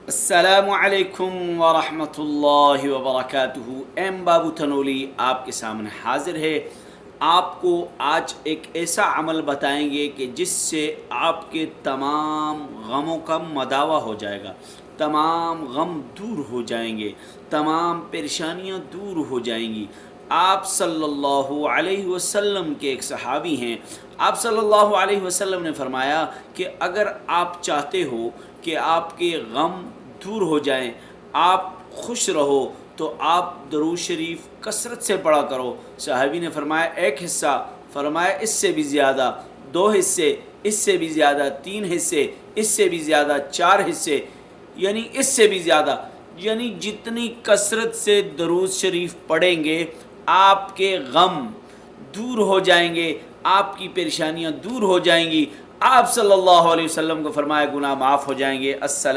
अस्सलामुअलैकुम वरहमतुल्लाहि वबरकातुहू। एम बाबू तनोली आपके सामने हाजिर है। आपको आज एक ऐसा अमल बताएंगे कि जिससे आपके तमाम गमों का मदावा हो जाएगा, तमाम गम दूर हो जाएंगे, तमाम परेशानियां दूर हो जाएंगी। आप सल्लल्लाहु अलैहि वसल्लम के एक सहाबी हैं। आप सल्लल्लाहु अलैहि वसल्लम ने फरमाया कि अगर आप चाहते हो कि आपके गम दूर हो जाएं, आप खुश रहो, तो आप दरूद शरीफ कसरत से पढ़ा करो। सहाबी ने फरमाया एक हिस्सा, फरमाया इससे भी ज़्यादा, दो हिस्से, इससे भी ज़्यादा, तीन हिस्से, इससे भी ज़्यादा, चार हिस्से, यानी इससे भी ज़्यादा, यानी जितनी कसरत से दरूद शरीफ पढ़ेंगे आपके गम दूर हो जाएंगे, आपकी परेशानियां दूर हो जाएंगी। आप सल्लल्लाहु अलैहि वसल्लम को फरमाया गुनाह माफ़ हो जाएंगे। अस्सलाम।